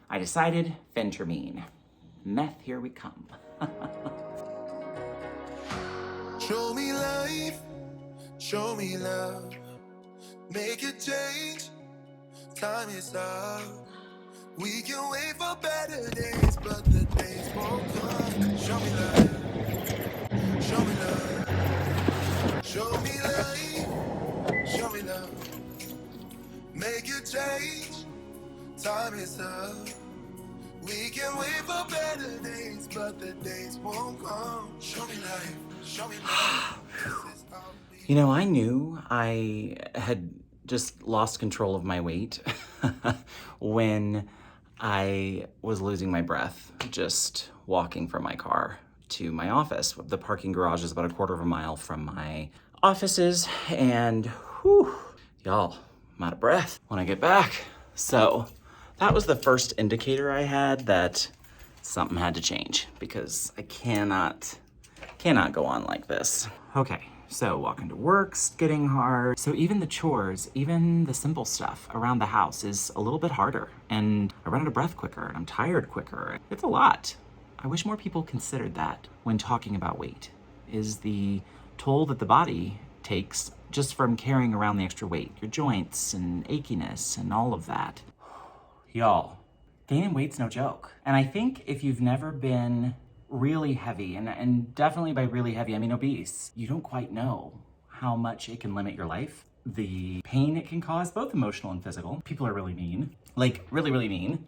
I decided phentermine. Meth, here we come. Show me life, show me love, make a change, time is up. We can wait for better days, but the days won't come. Show me life, show me love, show me life, show me love, make a change, time is up. We can wait for better days, but the days won't come. Show me life, show me love. You know, I knew I had just lost control of my weight when I was losing my breath just walking from my car to my office. The parking garage is about a quarter of a mile from my offices, and whew, y'all, I'm out of breath when I get back. So that was the first indicator I had that something had to change, because I cannot go on like this. Okay, so walking to work's getting hard. So even the chores, even the simple stuff around the house is a little bit harder, and I run out of breath quicker, and I'm tired quicker. It's a lot. I wish more people considered that when talking about weight, is the toll that the body takes just from carrying around the extra weight, your joints and achiness and all of that. Y'all, gaining weight's no joke. And I think if you've never been really heavy, and definitely by really heavy, I mean obese, you don't quite know how much it can limit your life. The pain it can cause, both emotional and physical. People are really mean, like really, really mean.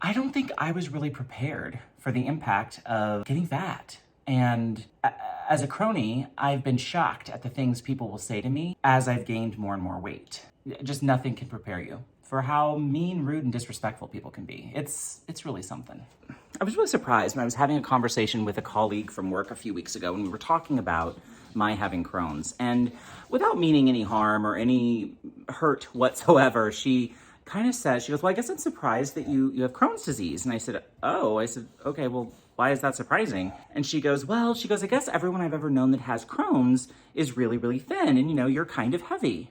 I don't think I was really prepared for the impact of getting fat. And as a Crohnie, I've been shocked at the things people will say to me as I've gained more and more weight. Just nothing can prepare you for how mean, rude, and disrespectful people can be. It's really something. I was really surprised when I was having a conversation with a colleague from work a few weeks ago, and we were talking about my having Crohn's. And without meaning any harm or any hurt whatsoever, she kind of says, she goes, well, I guess I'm surprised that you have Crohn's disease. And I said, okay, well, why is that surprising? And she goes, I guess everyone I've ever known that has Crohn's is really, really thin, and you're kind of heavy.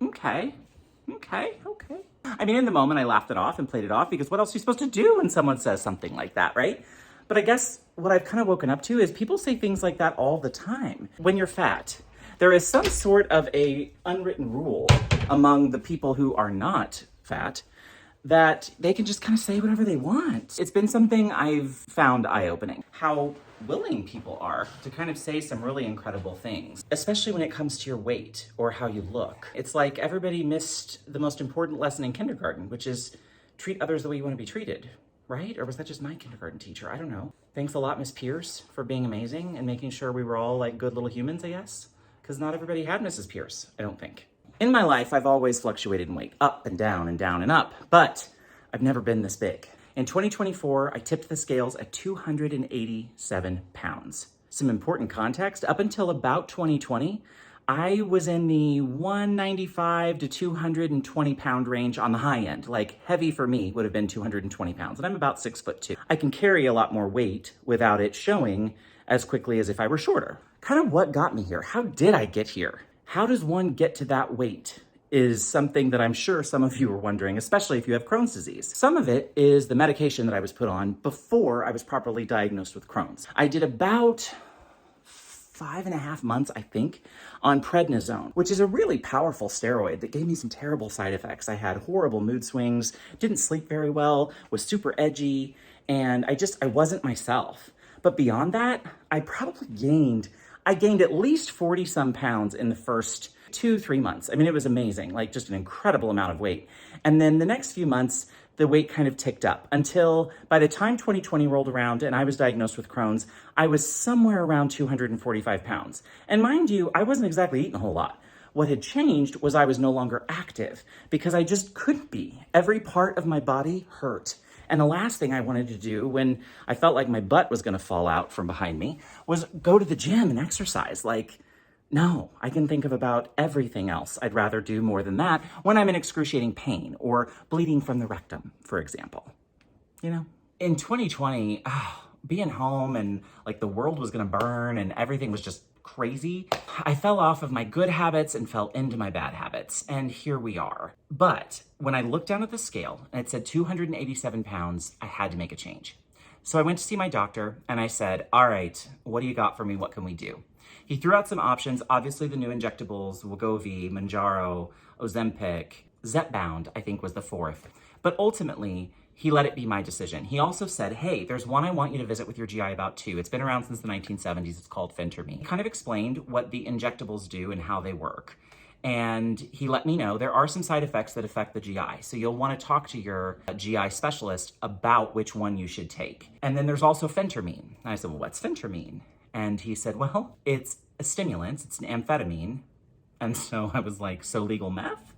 Okay. I mean, in the moment, I laughed it off and played it off, because what else are you supposed to do when someone says something like that, right? But I guess what I've kind of woken up to is people say things like that all the time. When you're fat, there is some sort of a unwritten rule among the people who are not fat that they can just kind of say whatever they want. It's been something I've found eye-opening, how willing people are to kind of say some really incredible things, especially when it comes to your weight or how you look. It's like everybody missed the most important lesson in kindergarten, which is treat others the way you want to be treated, right? Or was that just my kindergarten teacher? I don't know. Thanks a lot, Miss Pierce, for being amazing and making sure we were all like good little humans, I guess. Because not everybody had Mrs. Pierce, I don't think. In my life, I've always fluctuated in weight, up and down and down and up, but I've never been this big. In 2024, I tipped the scales at 287 pounds. Some important context, up until about 2020, I was in the 195 to 220 pound range on the high end. Like heavy for me would have been 220 pounds, and I'm about 6'2". I can carry a lot more weight without it showing as quickly as if I were shorter. Kind of what got me here? How did I get here? How does one get to that weight is something that I'm sure some of you are wondering, especially if you have Crohn's disease. Some of it is the medication that I was put on before I was properly diagnosed with Crohn's. I did about 5.5 months, I think, on prednisone, which is a really powerful steroid that gave me some terrible side effects. I had horrible mood swings, didn't sleep very well, was super edgy, and I wasn't myself. But beyond that, I gained at least 40 some pounds in the first 2-3 months. I mean, it was amazing, like just an incredible amount of weight. And then the next few months, the weight kind of ticked up until by the time 2020 rolled around and I was diagnosed with Crohn's, I was somewhere around 245 pounds. And mind you, I wasn't exactly eating a whole lot. What had changed was I was no longer active because I just couldn't be. Every part of my body hurt. And the last thing I wanted to do when I felt like my butt was gonna fall out from behind me was go to the gym and exercise. Like, no, I can think of about everything else I'd rather do more than that when I'm in excruciating pain or bleeding from the rectum, for example. In 2020, being home and like the world was gonna burn and everything was just crazy. I fell off of my good habits and fell into my bad habits, and here we are. But when I looked down at the scale and it said 287 pounds, I had to make a change. So I went to see my doctor and I said, all right, what do you got for me? What can we do? He threw out some options. Obviously the new injectables, Wegovy, Mounjaro, Ozempic, Zepbound, I think was the fourth. But ultimately, he let it be my decision. He also said, hey, there's one I want you to visit with your GI about too. It's been around since the 1970s. It's called phentermine. He kind of explained what the injectables do and how they work. And he let me know there are some side effects that affect the GI. So you'll want to talk to your GI specialist about which one you should take. And then there's also phentermine. And I said, well, what's phentermine? And he said, well, it's a stimulant. It's an amphetamine. And so I was like, so legal meth?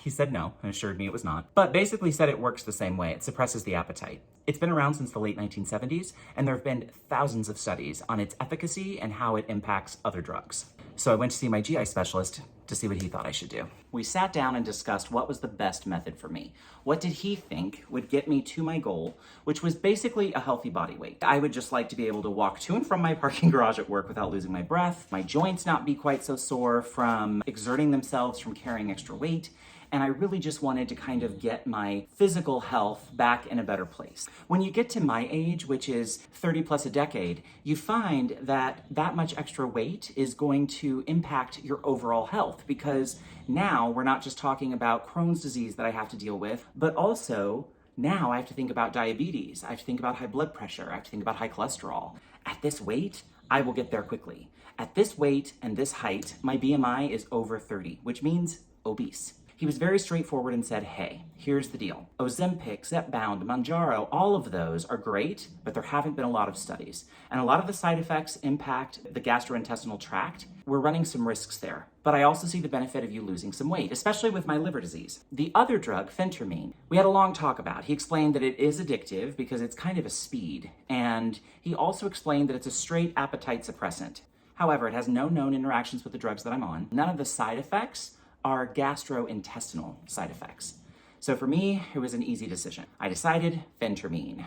He said no and assured me it was not, but basically said it works the same way. It suppresses the appetite. It's been around since the late 1970s, and there have been thousands of studies on its efficacy and how it impacts other drugs. So I went to see my GI specialist to see what he thought I should do. We sat down and discussed what was the best method for me. What did he think would get me to my goal, which was basically a healthy body weight. I would just like to be able to walk to and from my parking garage at work without losing my breath, my joints not be quite so sore from exerting themselves from carrying extra weight, and I really just wanted to kind of get my physical health back in a better place. When you get to my age, which is 30 plus a decade, you find that that much extra weight is going to impact your overall health, because now we're not just talking about Crohn's disease that I have to deal with, but also now I have to think about diabetes, I have to think about high blood pressure, I have to think about high cholesterol. At this weight, I will get there quickly. At this weight and this height, my BMI is over 30, which means obese. He was very straightforward and said, hey, here's the deal. Ozempic, Zepbound, Mounjaro, all of those are great, but there haven't been a lot of studies. And a lot of the side effects impact the gastrointestinal tract. We're running some risks there. But I also see the benefit of you losing some weight, especially with my liver disease. The other drug, phentermine, we had a long talk about. He explained that it is addictive because it's kind of a speed. And he also explained that it's a straight appetite suppressant. However, it has no known interactions with the drugs that I'm on. None of the side effects are gastrointestinal side effects. So for me, it was an easy decision. I decided phentermine.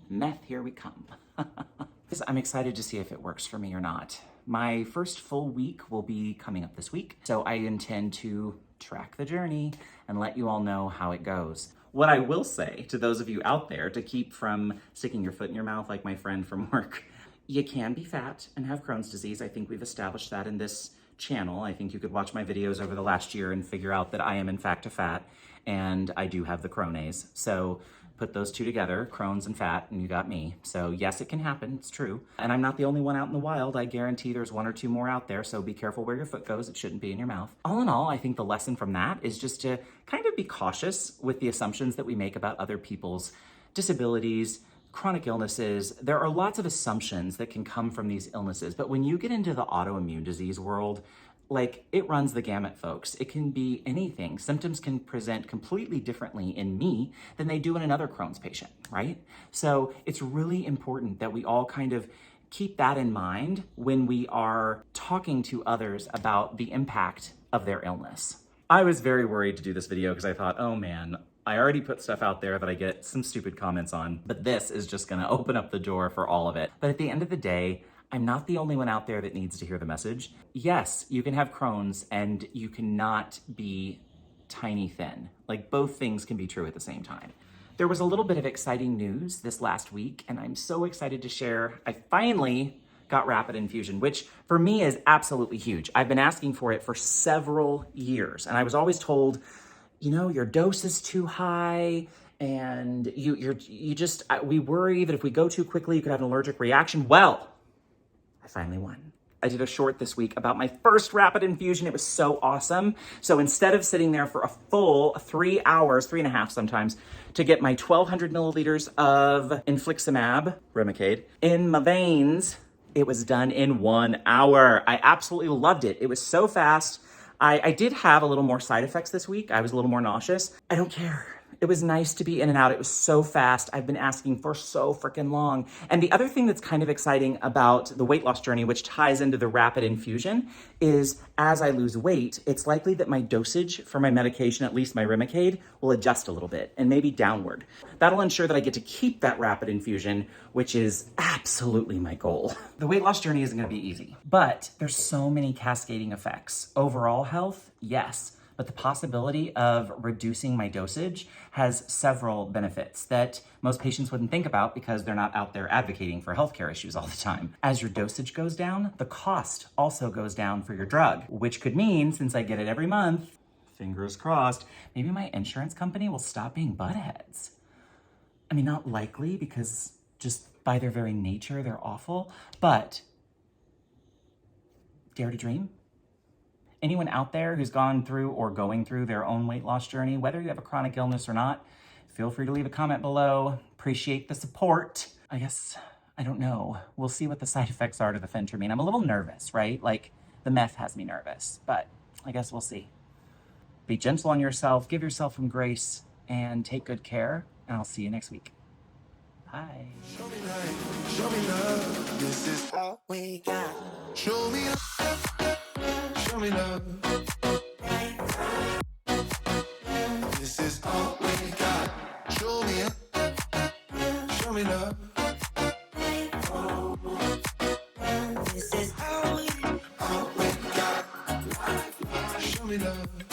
Meth, here we come. I'm excited to see if it works for me or not. My first full week will be coming up this week, so I intend to track the journey and let you all know how it goes. What I will say to those of you out there to keep from sticking your foot in your mouth like my friend from work, you can be fat and have Crohn's disease. I think we've established that in this channel. I think you could watch my videos over the last year and figure out that I am in fact a fat, and I do have the Crohnies. So put those two together, Crohn's and fat, and you got me. So yes, it can happen, it's true. And I'm not the only one out in the wild. I guarantee there's one or two more out there, so be careful where your foot goes. It shouldn't be in your mouth. All in all, I think the lesson from that is just to kind of be cautious with the assumptions that we make about other people's disabilities, chronic illnesses. There are lots of assumptions that can come from these illnesses, but when you get into the autoimmune disease world, like, it runs the gamut, folks. It can be anything. Symptoms can present completely differently in me than they do in another Crohn's patient, right? So it's really important that we all kind of keep that in mind when we are talking to others about the impact of their illness. I was very worried to do this video because I thought, oh man, I already put stuff out there that I get some stupid comments on, but this is just gonna open up the door for all of it. But at the end of the day, I'm not the only one out there that needs to hear the message. Yes, you can have Crohn's and you cannot be tiny thin. Like, both things can be true at the same time. There was a little bit of exciting news this last week, and I'm so excited to share. I finally got rapid infusion, which for me is absolutely huge. I've been asking for it for several years, and I was always told, you know, your dose is too high, and we worry that if we go too quickly, you could have an allergic reaction. Well, I finally won. I did a short this week about my first rapid infusion. It was so awesome. So instead of sitting there for a full 3 hours, 3.5 sometimes, to get my 1,200 milliliters of infliximab, Remicade, in my veins, it was done in 1 hour. I absolutely loved it. It was so fast. I did have a little more side effects this week. I was a little more nauseous. I don't care. It was nice to be in and out. It was so fast. I've been asking for so freaking long. And the other thing that's kind of exciting about the weight loss journey, which ties into the rapid infusion, is as I lose weight, it's likely that my dosage for my medication, at least my Remicade, will adjust a little bit and maybe downward. That'll ensure that I get to keep that rapid infusion, which is absolutely my goal. The weight loss journey isn't gonna be easy, but there's so many cascading effects. Overall health, yes. But the possibility of reducing my dosage has several benefits that most patients wouldn't think about because they're not out there advocating for healthcare issues all the time. As your dosage goes down, the cost also goes down for your drug, which could mean, since I get it every month, fingers crossed, maybe my insurance company will stop being buttheads. I mean, not likely because just by their very nature, they're awful, but dare to dream? Anyone out there who's gone through or going through their own weight loss journey, whether you have a chronic illness or not, feel free to leave a comment below. Appreciate the support. I guess, I don't know. We'll see what the side effects are to the phentermine. I'm a little nervous, right? Like, the meth has me nervous, but I guess we'll see. Be gentle on yourself, give yourself some grace, and take good care, and I'll see you next week. Bye. Show me love, this is all we got. Show me love. This is all we got. Show me love. This is all we got. Show me love.